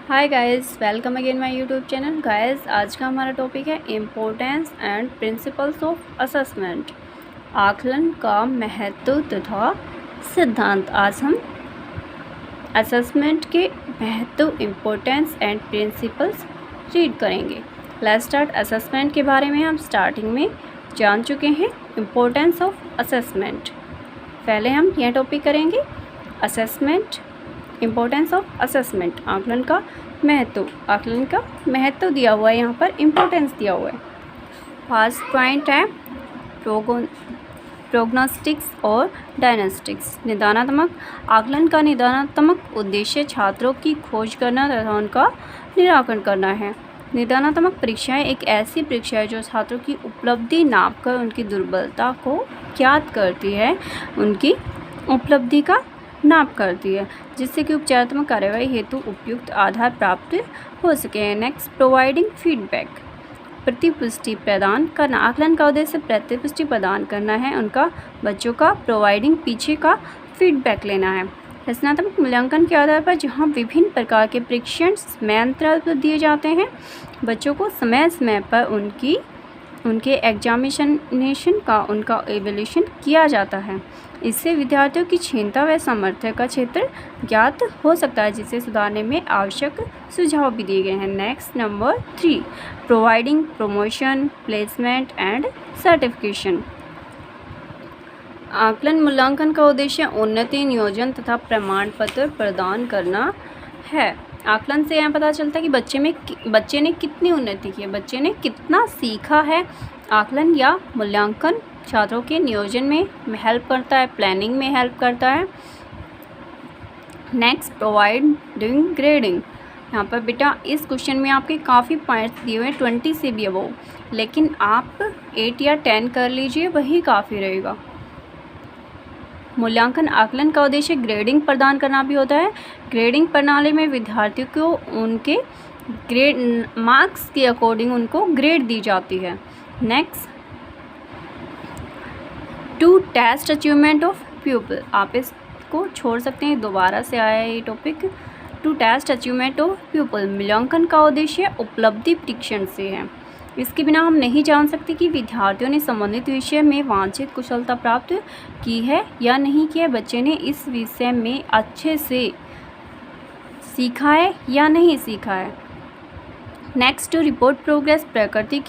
Hi guys, welcome again my YouTube channel. Guys, आज का हमारा टॉपिक है importance and principles of assessment, आकलन का महत्व तथा सिद्धांत। आज हम असेसमेंट के महत्व, इम्पोर्टेंस एंड प्रिंसिपल्स रीड करेंगे। Let's start. असेसमेंट के बारे में हम स्टार्टिंग में जान चुके हैं। इम्पोर्टेंस ऑफ असेसमेंट, पहले हम यह टॉपिक करेंगे। असेसमेंट, इम्पोर्टेंस ऑफ असेसमेंट, आकलन का महत्व। आकलन का महत्व दिया हुआ है, यहाँ पर इम्पोर्टेंस दिया हुआ है। फर्स्ट पॉइंट है प्रोग्नोस्टिक्स और डायग्नोस्टिक्स। निदानात्मक आकलन का निदानात्मक उद्देश्य छात्रों की खोज करना तथा उनका निराकरण करना है। निदानात्मक परीक्षाएं एक ऐसी परीक्षा है जो छात्रों की उपलब्धि नापकर उनकी दुर्बलता को ज्ञात करती है, उनकी उपलब्धि का नाप करती है, जिससे कि उपचारात्मक कार्यवाही हेतु उपयुक्त आधार प्राप्त हो सके। नेक्स्ट, प्रोवाइडिंग फीडबैक, प्रतिपुष्टि प्रदान करना। आकलन का उद्देश्य प्रतिपुष्टि प्रदान करना है, उनका बच्चों का प्रोवाइडिंग पीछे का फीडबैक लेना है। रचनात्मक मूल्यांकन के आधार पर जहां विभिन्न प्रकार के परीक्षण समयांतराल पर दिए जाते हैं, बच्चों को समय समय पर उनके एग्जामिनेशन का उनका एवेल्यूशन किया जाता है। इससे विद्यार्थियों की क्षमता व सामर्थ्य का क्षेत्र ज्ञात हो सकता है, जिसे सुधारने में आवश्यक सुझाव भी दिए गए हैं। Next, number 3, providing promotion, placement and certification. आकलन मूल्यांकन का उद्देश्य उन्नति, नियोजन तथा प्रमाण पत्र प्रदान करना है। आकलन से यह पता चलता है कि बच्चे ने कितनी उन्नति की है, बच्चे ने कितना सीखा है। आकलन या मूल्यांकन छात्रों के नियोजन में हेल्प करता है, प्लानिंग में हेल्प करता है। Next, providing grading. यहाँ पर बेटा इस क्वेश्चन में आपके काफ़ी पॉइंट्स दिए हुए हैं, 20 से भी अबव, लेकिन आप 8 या 10 कर लीजिए, वही काफ़ी रहेगा। मूल्यांकन आकलन का उद्देश्य ग्रेडिंग प्रदान करना भी होता है। ग्रेडिंग प्रणाली में विद्यार्थियों को उनके ग्रेड मार्क्स के अकॉर्डिंग उनको ग्रेड दी जाती है। Next, to test achievement of pupil. आप इसको छोड़ सकते हैं, दोबारा से आया है ये topic. To test achievement of pupil, मूल्यांकन का उद्देश्य उपलब्धि परीक्षण से है। इसके बिना हम नहीं जान सकते कि विद्यार्थियों ने संबंधित विषय में वांछित कुशलता प्राप्त की है या नहीं की है, बच्चे ने इस विषय में अच्छे से सीखा है या नहीं सीखा है। नेक्स्ट, टू रिपोर्ट प्रोग्रेस, प्रगति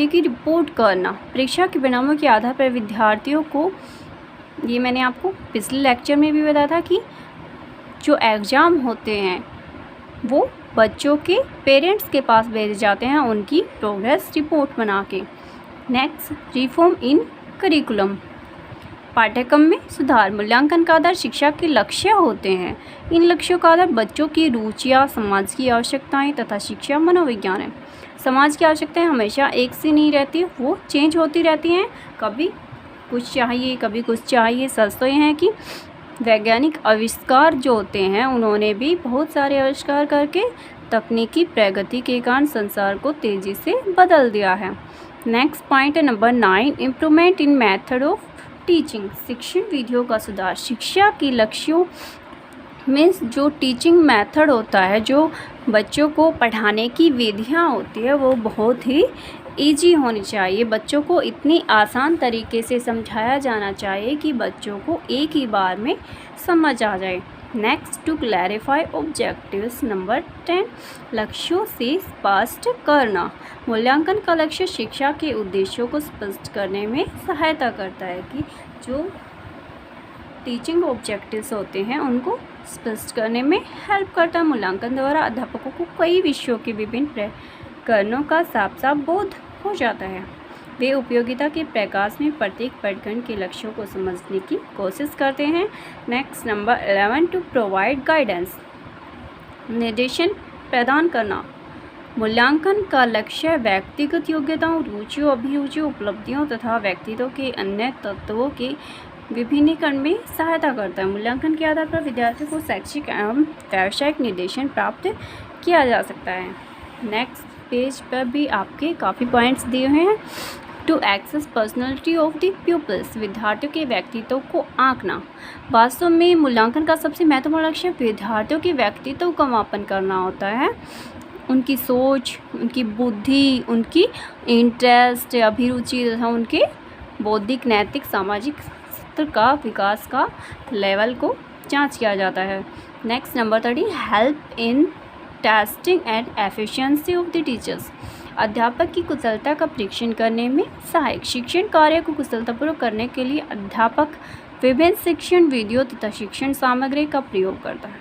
की रिपोर्ट करना। परीक्षा के परिणामों के आधार पर विद्यार्थियों को, ये मैंने आपको पिछले लेक्चर में भी बताया था कि जो एग्ज़ाम होते हैं वो बच्चों के पेरेंट्स के पास भेजे जाते हैं, उनकी प्रोग्रेस रिपोर्ट बना के। नेक्स्ट, रिफॉर्म इन करिकुलम, पाठ्यक्रम में सुधार। मूल्यांकन का आधार शिक्षा के लक्ष्य होते हैं। इन लक्ष्यों का आधार बच्चों की रुचियाँ, समाज की आवश्यकताएं तथा शिक्षा मनोविज्ञान है। समाज की आवश्यकताएं हमेशा एक सी नहीं रहती, वो चेंज होती रहती हैं, कभी कुछ चाहिए कभी कुछ चाहिए। सच तो ये है कि वैज्ञानिक आविष्कार जो होते हैं, उन्होंने भी बहुत सारे आविष्कार करके तकनीकी प्रगति के कारण संसार को तेज़ी से बदल दिया है। नेक्स्ट पॉइंट है number 9, improvement in method of teaching, शिक्षण विधियों का सुधार। शिक्षा के लक्ष्यों में जो टीचिंग मेथड होता है, जो बच्चों को पढ़ाने की विधियाँ होती है, वो बहुत ही ईजी होनी चाहिए। बच्चों को इतनी आसान तरीके से समझाया जाना चाहिए कि बच्चों को एक ही बार में समझ आ जाए। Next, to clarify objectives, number 10, लक्ष्यों से स्पष्ट करना। मूल्यांकन का लक्ष्य शिक्षा के उद्देश्यों को स्पष्ट करने में सहायता करता है कि जो टीचिंग ऑब्जेक्टिव्स होते हैं उनको स्पष्ट करने में हेल्प करता है। मूल्यांकन द्वारा अध्यापकों को कई विषयों के विभिन्न प्रकरणों का साफ साफ बोध हो जाता है। वे उपयोगिता के प्रकाश में प्रत्येक प्रकरण के लक्ष्यों को समझने की कोशिश करते हैं। Next, number 11, to provide guidance, निर्देशन प्रदान करना। मूल्यांकन का लक्ष्य व्यक्तिगत योग्यताओं, रुचियों, अभिरुचियों, उपलब्धियों तथा व्यक्तित्व के अन्य तत्वों के विभिन्नीकरण में सहायता करता है। मूल्यांकन के आधार पर विद्यार्थियों को शैक्षिक एवं व्यावसायिक निर्देशन प्राप्त किया जा सकता है। नेक्स्ट पेज पर भी आपके काफ़ी पॉइंट्स दिए हुए हैं। To assess personality of the pupils, विद्यार्थियों के व्यक्तित्व को आंकना। वास्तव में मूल्यांकन का सबसे महत्वपूर्ण लक्ष्य विद्यार्थियों के व्यक्तित्व का मापन करना होता है। उनकी सोच, उनकी बुद्धि, उनकी इंटरेस्ट, अभिरुचि तथा उनके बौद्धिक, नैतिक, सामाजिक स्तर का विकास का लेवल को जांच किया जाता है। Next number 30, help in testing and efficiency of the teachers, अध्यापक की कुशलता का परीक्षण करने में सहायक। शिक्षण कार्य को कुशलतापूर्वक करने के लिए अध्यापक विभिन्न शिक्षण विधियों तथा शिक्षण सामग्री का प्रयोग करता है।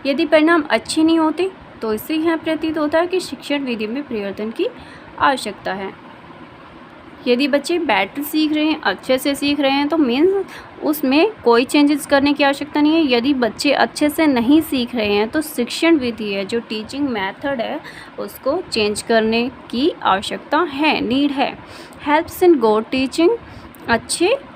यदि परिणाम अच्छे नहीं होते तो इससे यह प्रतीत होता है कि शिक्षण विधि में परिवर्तन की आवश्यकता है। यदि बच्चे बेटर सीख रहे हैं, अच्छे से सीख रहे हैं, तो मीन्स उसमें कोई चेंजेस करने की आवश्यकता नहीं है। यदि बच्चे अच्छे से नहीं सीख रहे हैं तो शिक्षण विधि है, जो टीचिंग मेथड है, उसको चेंज करने की आवश्यकता है, नीड है। हेल्प्स इन गुड टीचिंग,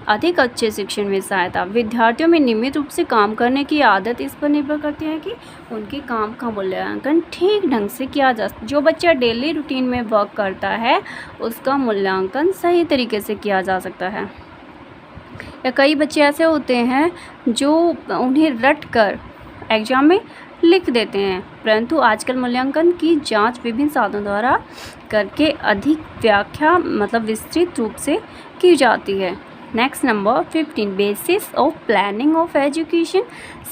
अधिक अच्छे शिक्षण में सहायता। विद्यार्थियों में नियमित रूप से काम करने की आदत इस पर निर्भर करती है कि उनके काम का मूल्यांकन ठीक ढंग से किया जा। जो बच्चा डेली रूटीन में वर्क करता है उसका मूल्यांकन सही तरीके से किया जा सकता है। या कई बच्चे ऐसे होते हैं जो उन्हें रट कर एग्जाम में लिख देते हैं, परंतु आजकल मूल्यांकन की जांच विभिन्न साधनों द्वारा करके अधिक व्याख्या विस्तृत रूप से की जाती है। Next number 15, basis of planning of education,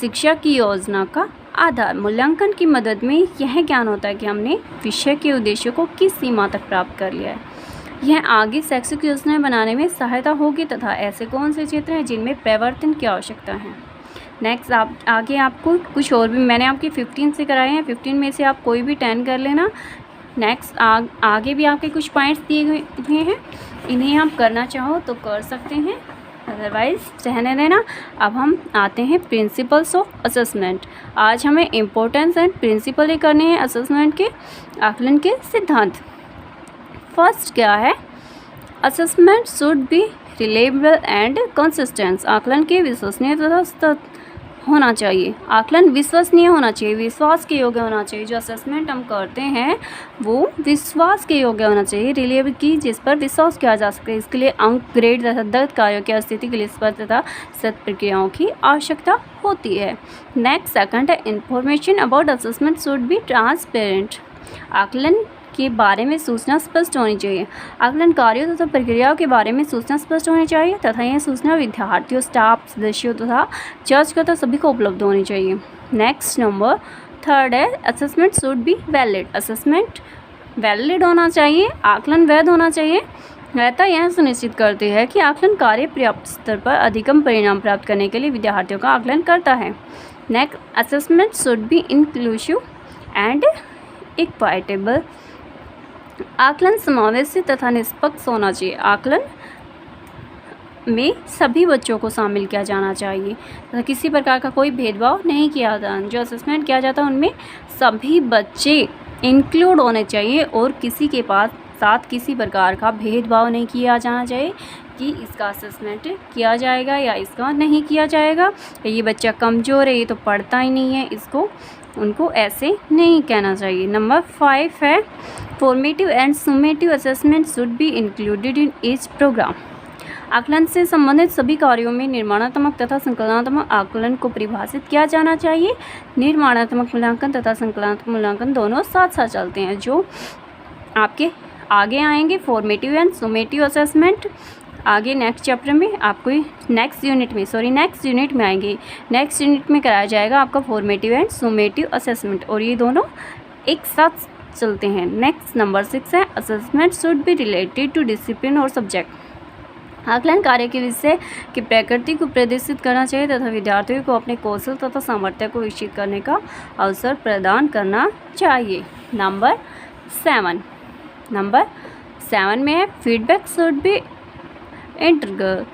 शिक्षा की योजना का आधार। मूल्यांकन की मदद में यह ज्ञान होता है कि हमने विषय के उद्देश्यों को किस सीमा तक प्राप्त कर लिया है। यह आगे शैक्षिक योजनाएं बनाने में सहायता होगी तथा ऐसे कौन से क्षेत्र हैं जिनमें परिवर्तन की आवश्यकता है। नेक्स्ट आगे आपको कुछ और भी मैंने आपके 15 से कराए हैं, 15 में से आप कोई भी 10 कर लेना। नेक्स्ट आगे भी आपके कुछ पॉइंट्स दिए हुए हैं, इन्हें आप करना चाहो तो कर सकते हैं, अदरवाइज रहने देना। अब हम आते हैं प्रिंसिपल्स ऑफ असेसमेंट। आज हमें इम्पोर्टेंस एंड प्रिंसिपल ही करने हैं असेसमेंट के, आकलन के सिद्धांत। फर्स्ट क्या है, assessment should B reliable and consistent, आकलन के विश्वसनीय तथा होना चाहिए। आकलन विश्वसनीय होना चाहिए, विश्वास के योग्य होना चाहिए। जो असेसमेंट हम करते हैं वो विश्वास के योग्य होना चाहिए। रिलेबल की, जिस पर विश्वास किया जा सके। इसके लिए अंक, ग्रेड तथा दत्त कार्यों की स्थिति के लिए स्पष्ट तथा सत्य प्रक्रियाओं की आवश्यकता होती है। नेक्स्ट सेकंड है, information about assessment should be transparent, आकलन के बारे में सूचना स्पष्ट होनी चाहिए। आकलन कार्यों तथा प्रक्रियाओं के बारे में सूचना स्पष्ट होनी चाहिए तथा यह सूचना विद्यार्थियों, स्टाफ सदस्यों तथा जांचकर्ता सभी को उपलब्ध होनी चाहिए। नेक्स्ट नंबर 3 है, assessment should be valid, assessment valid होना चाहिए, आकलन वैध होना चाहिए। वैधता यह सुनिश्चित करती है कि आकलन कार्य पर्याप्त स्तर पर अधिकतम परिणाम प्राप्त करने के लिए विद्यार्थियों का आकलन करता है। Next, assessment should be inclusive and equitable, आकलन समावेशी तथा निष्पक्ष होना चाहिए। आकलन में सभी बच्चों को शामिल किया जाना चाहिए तथा किसी प्रकार का कोई भेदभाव नहीं किया जाता। जो असेसमेंट किया जाता है उनमें सभी बच्चे इंक्लूड होने चाहिए और किसी के साथ किसी प्रकार का भेदभाव नहीं किया जाना चाहिए कि इसका असेसमेंट किया जाएगा या इसका नहीं किया जाएगा। ये बच्चा कमज़ोर है, ये तो पढ़ता ही नहीं है, उनको ऐसे नहीं कहना चाहिए। नंबर 5 है, formative and summative assessment should be included in each programme, आकलन से संबंधित सभी कार्यों में निर्माणात्मक तथा संकलनात्मक आकलन को परिभाषित किया जाना चाहिए। निर्माणात्मक मूल्यांकन तथा संकलनात्मक मूल्यांकन दोनों साथ साथ चलते हैं, जो आपके आगे आएंगे। फॉर्मेटिव एंड सुमेटिव असेसमेंट आगे नेक्स्ट चैप्टर में आपको नेक्स्ट यूनिट में आएंगे। नेक्स्ट यूनिट में कराया जाएगा आपका फॉर्मेटिव एंड सुमेटिव असेसमेंट, और ये दोनों एक साथ चलते हैं। नेक्स्ट नंबर 6 है, assessment should be related to discipline और सब्जेक्ट, आकलन कार्य के विषय की प्रकृति को प्रदर्शित करना चाहिए तथा विद्यार्थियों को अपने कौशल तथा सामर्थ्य को विकसित करने का अवसर प्रदान करना चाहिए। नंबर 7 में है, feedback should be integral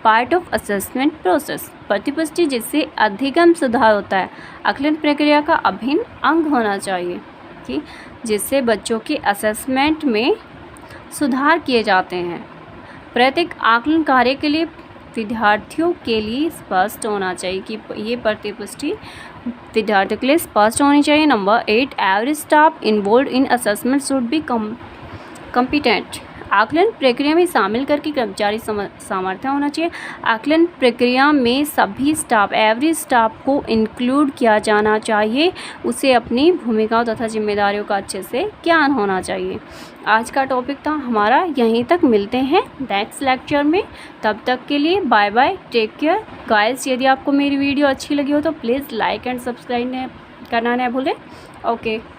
part of assessment process, प्रतिपुष्टि जिससे अधिगम सुधार होता है आकलन प्रक्रिया का अभिन्न अंग होना चाहिए, कि जिससे बच्चों के असेसमेंट में सुधार किए जाते हैं। प्रत्येक आकलन कार्य के लिए विद्यार्थियों के लिए स्पष्ट होना चाहिए कि ये प्रतिपुष्टि विद्यार्थियों के लिए स्पष्ट होनी चाहिए। Number 8, every staff involve in assessment should be competent, आकलन प्रक्रिया में शामिल करके कर्मचारी सामर्थ्य होना चाहिए। आकलन प्रक्रिया में सभी स्टाफ, एवरी स्टाफ को इंक्लूड किया जाना चाहिए। उसे अपनी भूमिकाओं तथा जिम्मेदारियों का अच्छे से ज्ञान होना चाहिए। आज का टॉपिक था हमारा, यहीं तक। मिलते हैं नेक्स्ट लेक्चर में। तब तक के लिए bye bye, take care guys. यदि आपको मेरी वीडियो अच्छी लगी हो तो प्लीज़ लाइक एंड सब्सक्राइब करना न भूलें। ओके।